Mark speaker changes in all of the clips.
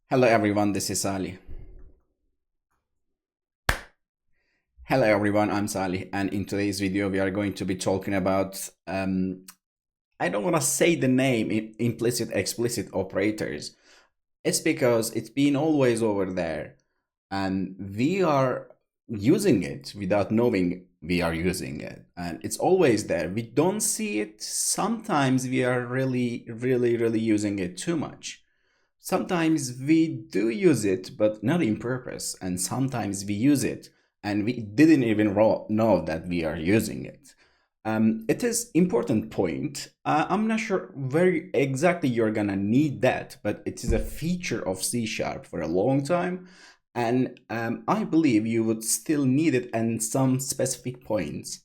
Speaker 1: Hello everyone, this is Salih. Hello everyone, I'm Salih, and in today's video we are going to be talking about I don't want to say the name implicit explicit operators. It's because it's been always over there and we are using it without knowing we are using it, and it's always there. We don't see it. Sometimes we are really using it too much. Sometimes we do use it, but not in purpose, and sometimes we use it and we didn't even know that we are using it. It is important point. I'm not sure where exactly you're gonna need that, but it is a feature of C Sharp for a long time, and I believe you would still need it in some specific points.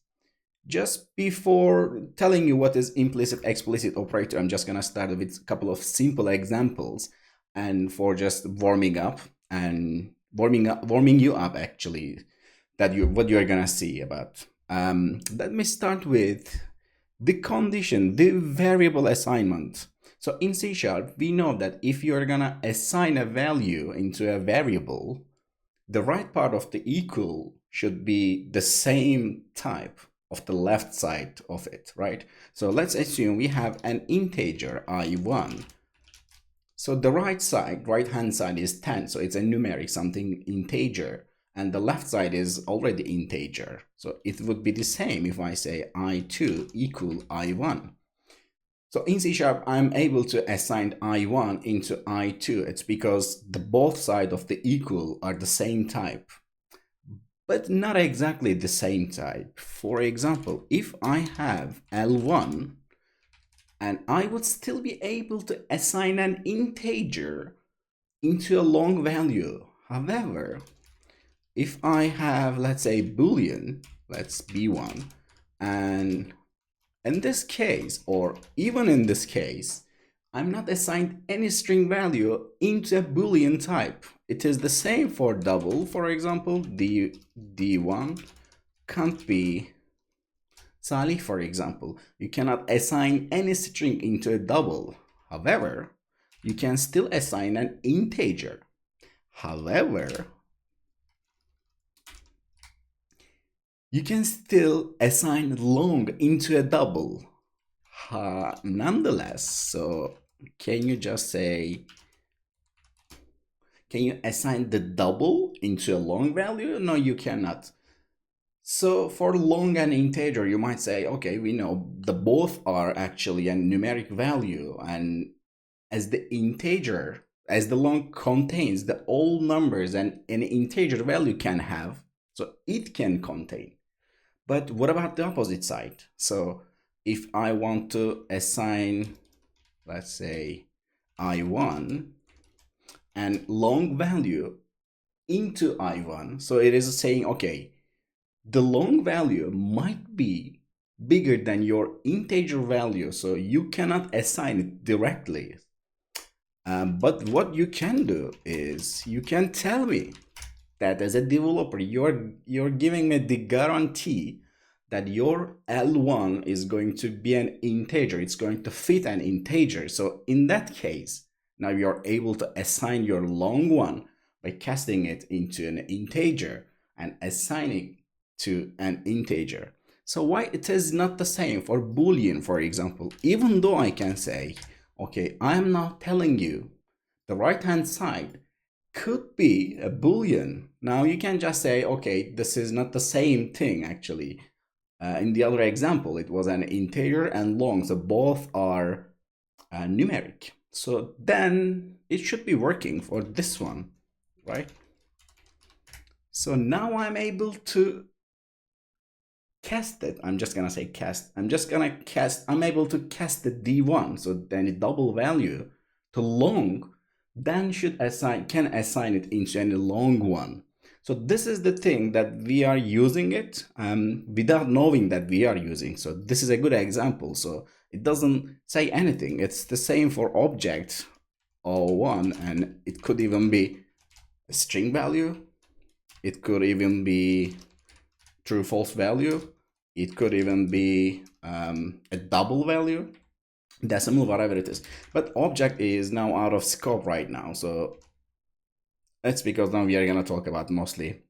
Speaker 1: Just before telling you what is implicit explicit operator, I'm just gonna start with a couple of simple examples, and for just warming up and warming you up actually, that you what you're gonna see about. Let me start with the condition, the variable assignment. So in C Sharp, we know that if you're gonna assign a value into a variable, the right part of the equal should be the same type of the left side of it, right? So let's assume we have an integer I1. So the right hand side is 10, so it's a numeric, something integer, and the left side is already integer. So it would be the same if I say I2 equal I1. So in C Sharp, I'm able to assign I1 into I2. It's because the both sides of the equal are the same type, but not exactly the same type. For example, if I have L1, and I would still be able to assign an integer into a long value. However, if I have, let's say, boolean, let's b1, and in this case, or even in this case, I'm not assigned any string value into a boolean type. It is the same for double. For example, d1 can't be Salih, for example. You cannot assign any string into a double. However, you can still assign an integer. However, you can still assign long into a double. Nonetheless, so can you just say, can you assign the double into a long value? No, you cannot. So for long and integer, you might say, okay, we know the both are actually a numeric value, and as the integer, as the long contains the all numbers and an integer value can have, so it can contain. But what about the opposite side? So if I want to assign, let's say, I1 and long value into I1, so it is saying, okay, the long value might be bigger than your integer value, so you cannot assign it directly. But what you can do is you can tell me that as a developer, you're giving me the guarantee that your L1 is going to be an integer. It's going to fit an integer. So in that case, now you're able to assign your long one by casting it into an integer and assigning to an integer. So why it is not the same for Boolean, for example, even though I can say, okay, I'm now telling you the right hand side could be a Boolean. Now you can just say, okay, this is not the same thing actually. In the other example, it was an integer and long, so both are numeric. So then it should be working for this one, right? So now I'm able to cast it. I'm just gonna say cast. I'm able to cast the D1, so then a double value to long, then can assign it into any long one. So this is the thing that we are using it without knowing that we are using. So this is a good example. So it doesn't say anything. It's the same for object or one, and it could even be a string value. It could even be true false value. It could even be a double value, decimal, whatever it is. But object is now out of scope right now. So That's because now we are going to talk about mostly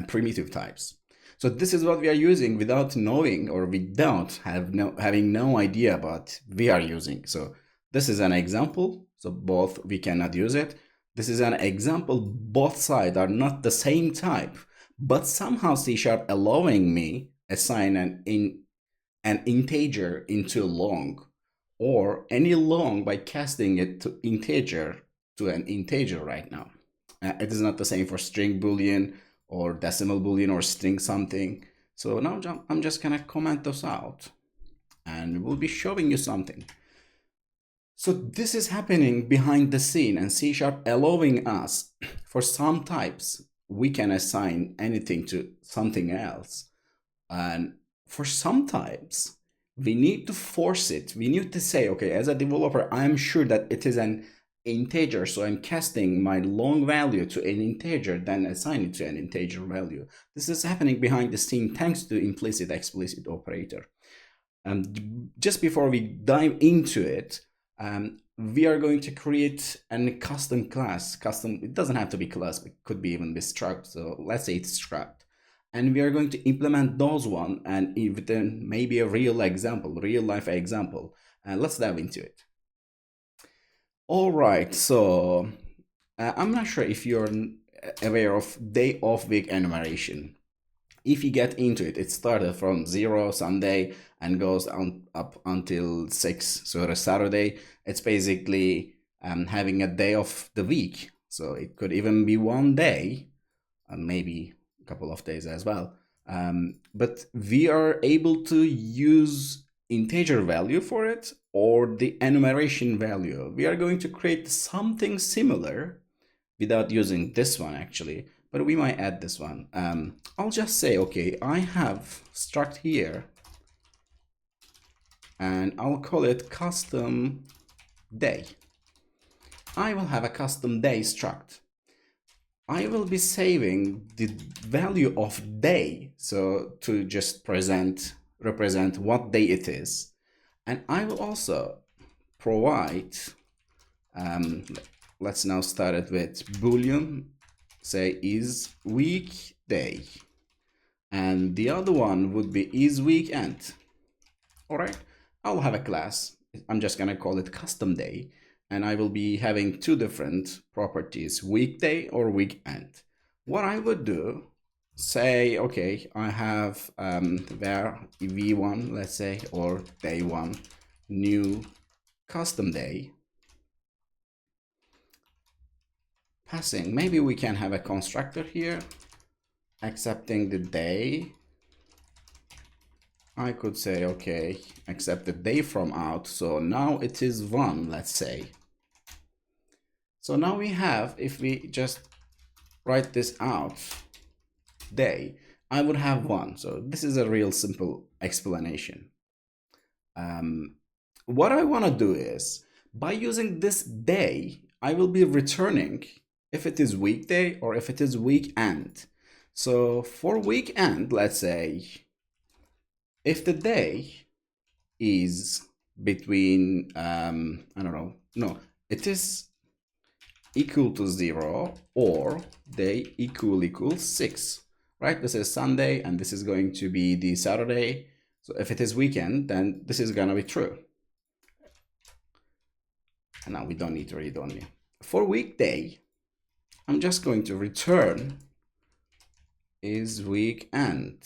Speaker 1: primitive types. So this is what we are using without knowing, or without having no idea about we are using. So this is an example. So both we cannot use it. This is an example. Both sides are not the same type, but somehow C# allowing me assign an integer into long, or any long by casting it to integer to an integer right now. It is not the same for string boolean or decimal boolean or string something. So now I'm just gonna comment those out and we'll be showing you something. So this is happening behind the scene, and C# allowing us for some types we can assign anything to something else, and for some types we need to force it. We need to say, okay, as a developer, I'm sure that it is an integer, so I'm casting my long value to an integer, then assign it to an integer value. This is happening behind the scene thanks to implicit explicit operator. And just before we dive into it, we are going to create a custom class. Custom, it doesn't have to be class, it could be even be struct. So let's say it's struct. And we are going to implement those one, and even maybe a real example, real life example. And let's dive into it. All right, so I'm not sure if you're aware of day of week enumeration. If you get into it, it started from 0 Sunday and goes on up until 6, so a Saturday. It's basically having a day of the week. So it could even be one day, and maybe a couple of days as well. But we are able to use integer value for it, or the enumeration value. We are going to create something similar without using this one actually, but we might add this one. I'll just say, okay, I have struct here, and I'll call it custom day. I will have a custom day struct. I will be saving the value of day, so to just represent what day it is. And I will also provide, let's now start it with boolean, say is weekday. And the other one would be is weekend. All right, I'll have a class. I'm just gonna call it custom day. And I will be having two different properties, weekday or weekend. What I would do, say, okay, I have var v1, let's say, or day one, new custom day. Passing, maybe we can have a constructor here, accepting the day. I could say, okay, accept the day from out. So now it is 1, let's say. So now we have, if we just write this out, day, I would have 1. So this is a real simple explanation. What I want to do is, by using this day, I will be returning if it is weekday or if it is weekend. So for weekend, let's say, if the day is between, I don't know, no, it is equal to 0 or day equals 6, right? This is Sunday and this is going to be the Saturday. So if it is weekend, then this is gonna be true. And now we don't need to read only. For weekday, I'm just going to return is weekend.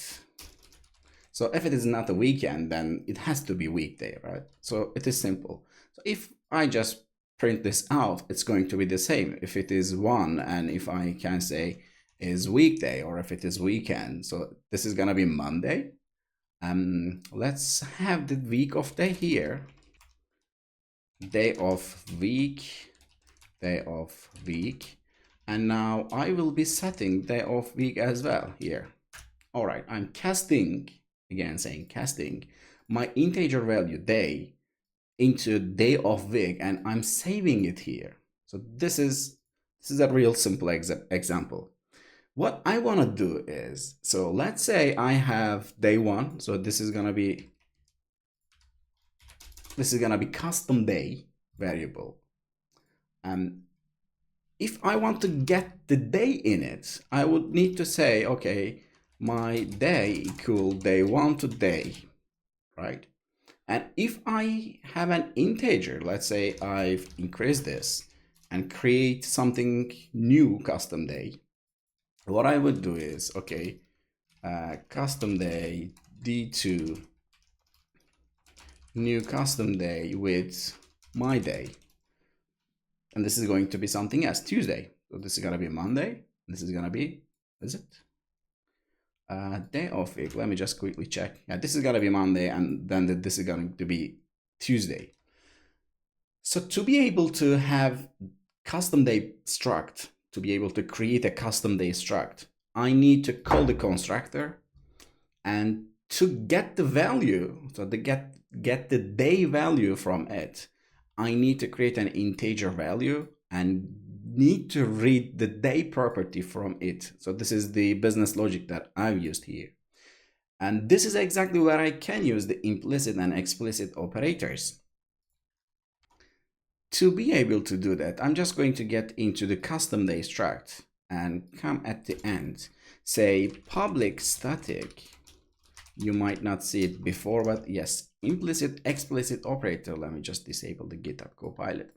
Speaker 1: So if it is not a weekend, then it has to be weekday, right? So it is simple. So if I just print this out, it's going to be the same. If it is 1, and if I can say is weekday, or if it is weekend. So this is gonna be Monday. Let's have the week of day here. Day of week, day of week. And now I will be setting day of week as well here. All right, I'm casting, again saying casting, my integer value day into day of week, and I'm saving it here. So this is a real simple example. What I want to do is, so let's say I have day 1, so this is gonna be custom day variable. if I want to get the day in it, I would need to say, okay, my day equal day 1 to day, right? And if I have an integer, let's say I've increased this and create something new custom day, what I would do is, okay, custom day d2 new custom day with my day. And this is going to be something else, Tuesday. So this is going to be Monday. This is going to be, is it? Day of week. Let me just quickly check. Yeah, this is going to be Monday, and then this is going to be Tuesday. So to be able to have custom day struct, to be able to create a custom day struct, I need to call the constructor, and to get the value, so to get the day value from it, I need to create an integer value and need to read the day property from it. So this is the business logic that I've used here. And this is exactly where I can use the implicit and explicit operators. To be able to do that, I'm just going to get into the custom day struct and come at the end, say public static. You might not see it before, but yes, implicit explicit operator. Let me just disable the GitHub Copilot.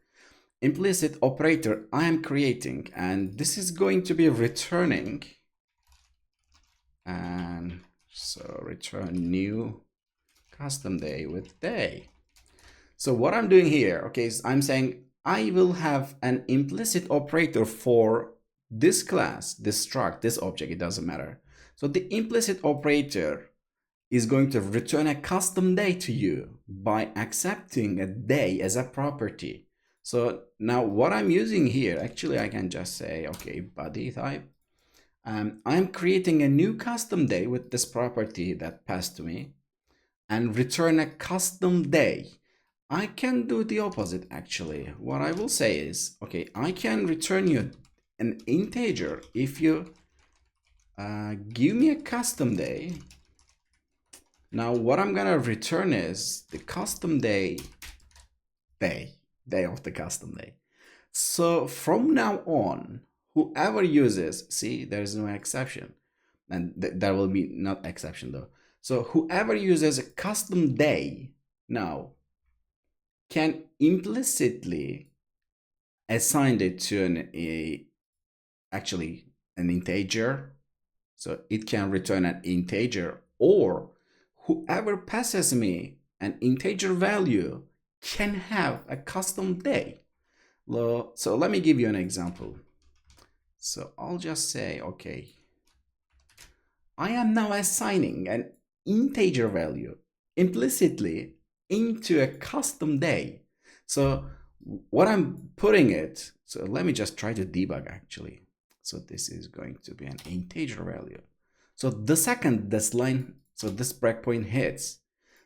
Speaker 1: Implicit operator I am creating, and this is going to be returning, and so return new custom day with day. So what I'm doing here, okay, is I'm saying I will have an implicit operator for this class, this struct, this object, it doesn't matter. So the implicit operator is going to return a custom day to you by accepting a day as a property. So now what I'm using here, actually I can just say, okay, body type. I'm creating a new custom day with this property that passed to me and return a custom day. I can do the opposite actually. What I will say is, okay, I can return you an integer if you give me a custom day. Now what I'm gonna return is the custom day of the custom day. So from now on, whoever uses, see, there's no exception, and there will be not exception though. So whoever uses a custom day now can implicitly assign it to actually an integer. So it can return an integer, or whoever passes me an integer value can have a custom day. So let me give you an example. So I'll just say, okay, I am now assigning an integer value implicitly into a custom day. So what I'm putting it, so let me just try to debug actually. So this is going to be an integer value. So the second this line, so this breakpoint hits,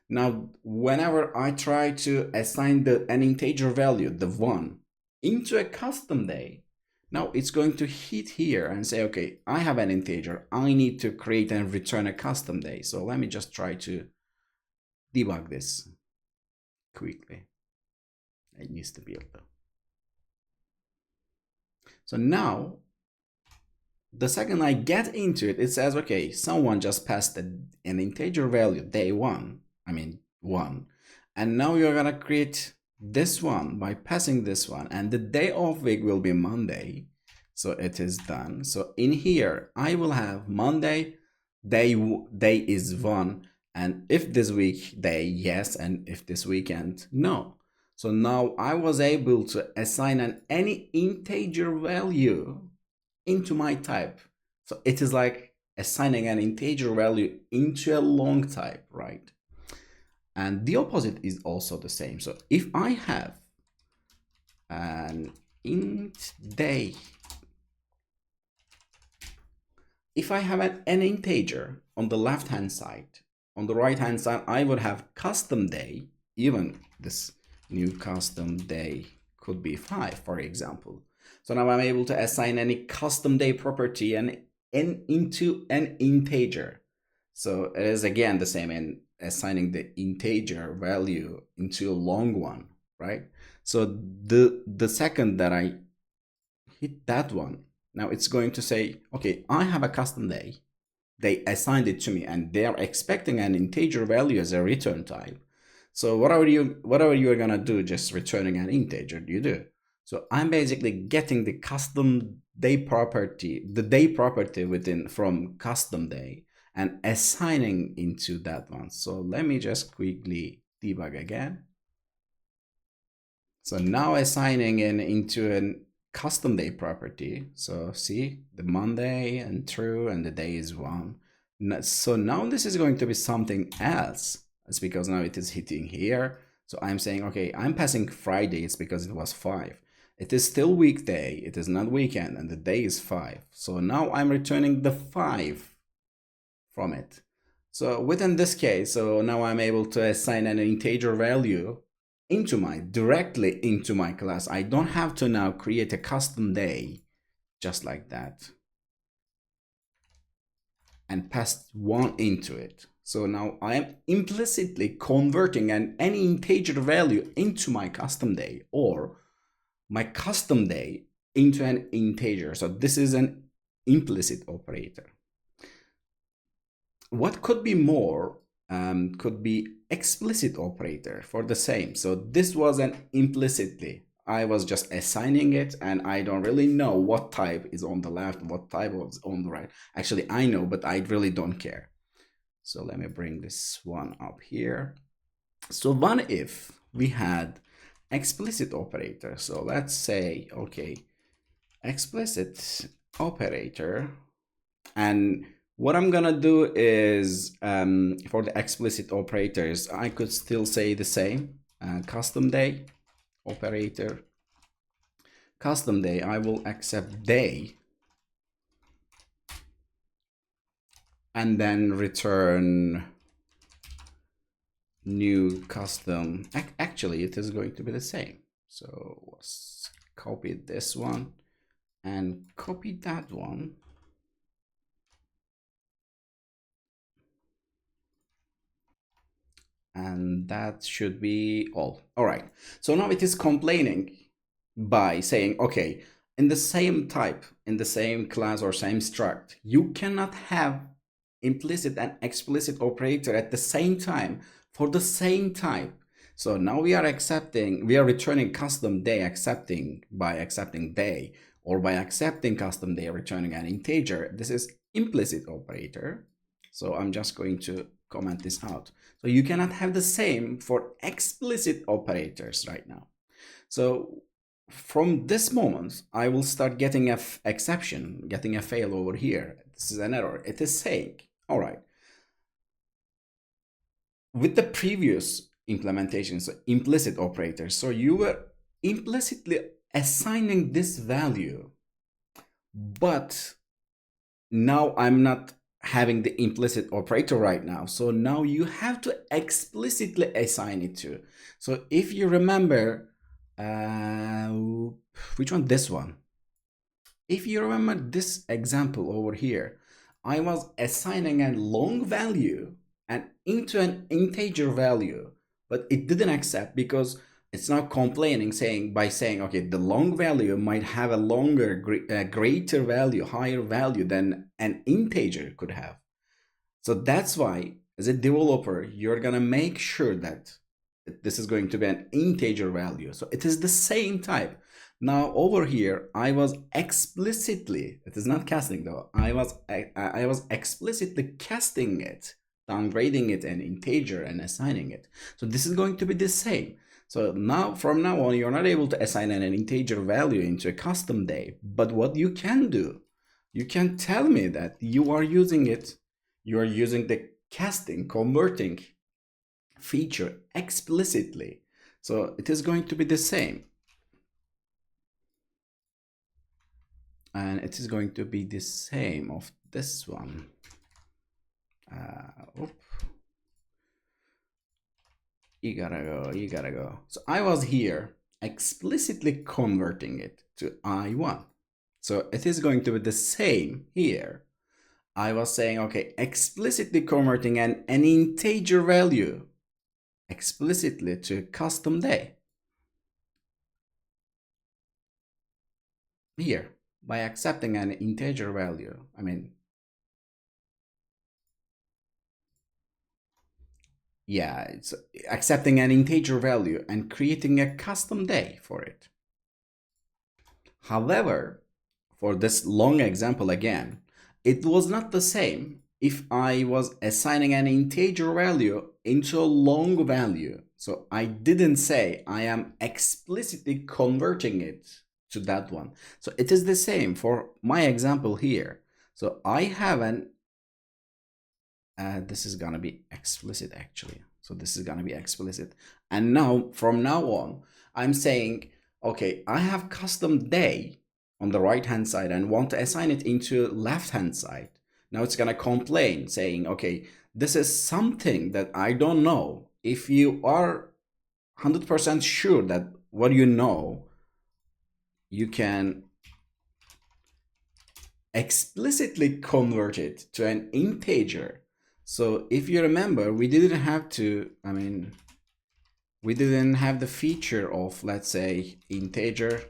Speaker 1: now whenever I try to assign an integer value, the 1, into a custom day, now it's going to hit here and say, okay, I have an integer, I need to create and return a custom day. So let me just try to debug this quickly. It needs to be able. So now, the second I get into it, it says, okay, someone just passed an integer value, day 1, 1. And now you're gonna create this one by passing this one, and the day of week will be Monday. So it is done. So in here, I will have Monday, day is 1, and if this week day, yes, and if this weekend, no. So now I was able to assign any integer value into my type. So it is like assigning an integer value into a long type, right? And the opposite is also the same. So if I have an int day, if I have an integer on the left hand side, on the right hand side I would have custom day. Even this new custom day could be 5, for example. So now I'm able to assign any custom day property and into an integer. So it is again the same in assigning the integer value into a long one, right? So the second that I hit that one, now it's going to say, okay, I have a custom day. They assigned it to me and they're expecting an integer value as a return type. So whatever you're gonna do, just returning an integer, you do. So I'm basically getting the custom day property, the day property within from custom day, and assigning into that one. So let me just quickly debug again. So now assigning into a custom day property. So see the Monday and true and the day is 1. So now this is going to be something else. It's because now it is hitting here. So I'm saying, okay, I'm passing Friday. It's because it was 5. It is still weekday. It is not weekend and the day is 5. So now I'm returning the 5 from it. So within this case, so now I'm able to assign an integer value directly into my class. I don't have to now create a custom day just like that and pass 1 into it. So now I am implicitly converting any integer value into my custom day, or my custom day into an integer. So this is an implicit operator. What could be more? Could be explicit operator for the same. So this was an implicitly. I was just assigning it and I don't really know what type is on the left, what type is on the right. Actually, I know, but I really don't care. So let me bring this one up here. So what if we had explicit operator? So let's say, okay, explicit operator, and what I'm gonna do is for the explicit operators, I could still say the same. Custom day operator. Custom day, I will accept day and then return new custom. Actually, it is going to be the same. So let's copy this one and copy that one. And that should be all. All right. So now it is complaining by saying, okay, in the same type, in the same class or same struct, you cannot have implicit and explicit operator at the same time for the same type. So now we are returning custom day by accepting day, or by accepting custom day returning an integer. This is implicit operator. So I'm just going to comment this out. So you cannot have the same for explicit operators right now. So from this moment, I will start getting an exception, getting a fail over here. This is an error. It is saying, all right, with the previous implementation, so implicit operators, so you were implicitly assigning this value, but now I'm not having the implicit operator right now. So now you have to explicitly assign it to. So if you remember, which one? This one. If you remember this example over here, I was assigning a long value and into an integer value, but it didn't accept because it's now complaining by saying, okay, the long value might have a greater value, higher value than an integer could have. So that's why, as a developer, you're gonna make sure that this is going to be an integer value. So it is the same type. Now over here, I was explicitly, it is not casting though, I was explicitly casting it, downgrading it an integer and assigning it. So this is going to be the same. So now, from now on, you're not able to assign an integer value into a custom day. But what you can do, you can tell me that you are using the casting, converting feature explicitly. So it is going to be the same. And it is going to be the same of this one. You gotta go. So I was here explicitly converting it to I1. So it is going to be the same here. I was saying, okay, explicitly converting an integer value explicitly to custom day. Here. by accepting an integer value. Yeah, it's accepting an integer value and creating a custom day for it. However, for this long example again, it was not the same if I was assigning an integer value into a long value. So I didn't say I am explicitly converting it to that one. So it is the same for my example here. So I have an this is gonna be explicit actually. So this is gonna be explicit. And now from now on, I'm saying, okay, I have custom day on the right hand side and want to assign it into left hand side. Now it's gonna complain saying, okay, this is something that I don't know. If you are 100% sure that what you know, you can explicitly convert it to an integer. So if you remember, we didn't have to, we didn't have the feature of, let's say, integer.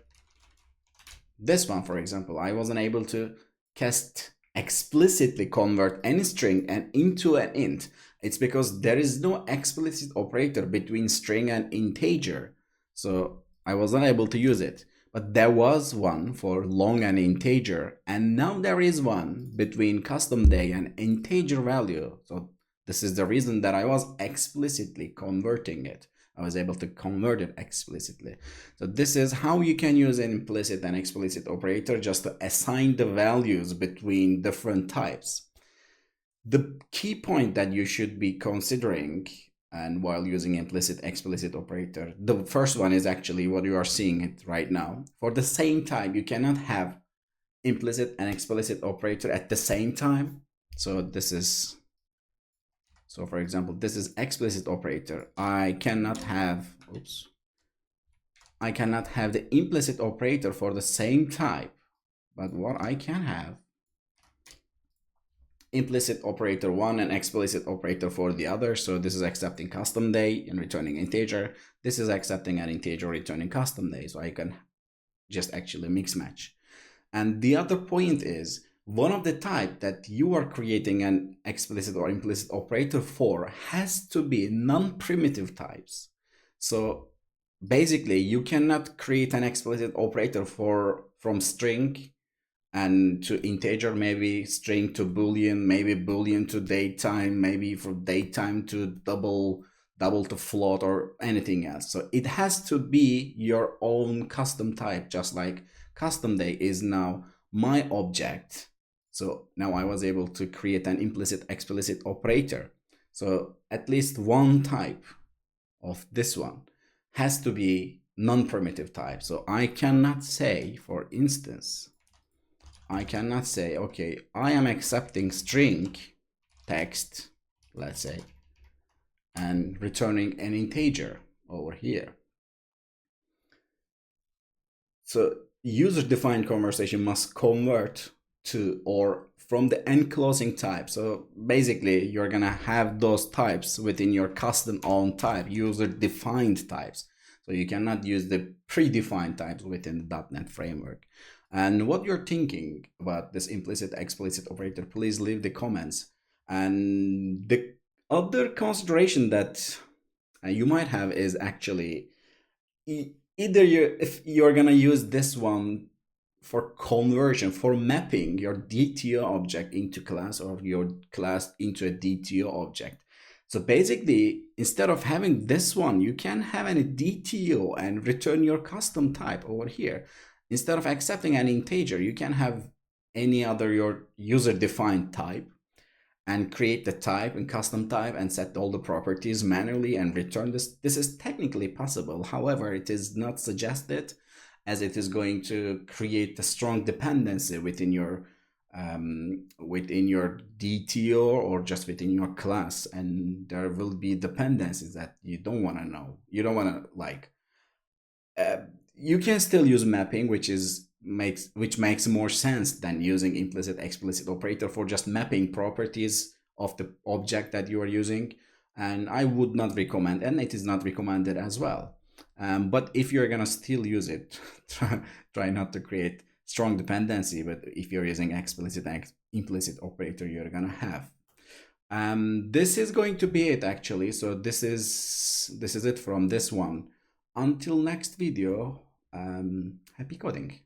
Speaker 1: This one, for example, I wasn't able to cast explicitly convert any string and into an int. It's because there is no explicit operator between string and integer. So I was unable to use it. But there was one for long and integer, and now there is one between custom day and integer value. So this is the reason that I was explicitly converting it. I was able to convert it explicitly. So this is how you can use an implicit and explicit operator just to assign the values between different types. The key point that you should be considering and while using implicit explicit operator, the first one is actually what you are seeing it right now. For the same type, you cannot have implicit and explicit operator at the same time. So this is, so for example, this is explicit operator. I cannot have the implicit operator for the same type, but what I can have implicit operator one and explicit operator for the other. So this is accepting custom day and returning integer. This is accepting an integer returning custom day. So I can just actually mix match. And the other point is, one of the type that you are creating an explicit or implicit operator for has to be non-primitive types. So basically you cannot create an explicit operator from string and to integer, maybe string to boolean, maybe boolean to datetime, maybe from datetime to double to float or anything else. So it has to be your own custom type, just like custom day is now my object. So now I was able to create an implicit explicit operator. So at least one type of this one has to be non-primitive type. So I cannot say, for instance, I cannot say, okay, I am accepting string text, let's say, and returning an integer over here. So user-defined conversation must convert to or from the enclosing type. So basically, you're gonna have those types within your custom own type, user-defined types. So you cannot use the predefined types within the .NET framework. And what you're thinking about this implicit explicit operator, please leave the comments. And the other consideration that you might have is actually either if you're gonna use this one for conversion, for mapping your DTO object into class or your class into a DTO object. So basically, instead of having this one, you can have a DTO and return your custom type over here. Instead of accepting an integer, you can have any other your user-defined type and create the type and custom type and set all the properties manually and return this. This is technically possible. However, it is not suggested, as it is going to create a strong dependency within your DTO or just within your class, and there will be dependencies that you don't want to know. You don't want to like. You can still use mapping, which makes more sense than using implicit explicit operator for just mapping properties of the object that you are using. And I would not recommend, and it is not recommended as well. But if you're gonna still use it, try not to create strong dependency, but if you're using explicit and implicit operator, you're gonna have. This is going to be it actually. So this is it from this one. Until next video, happy coding.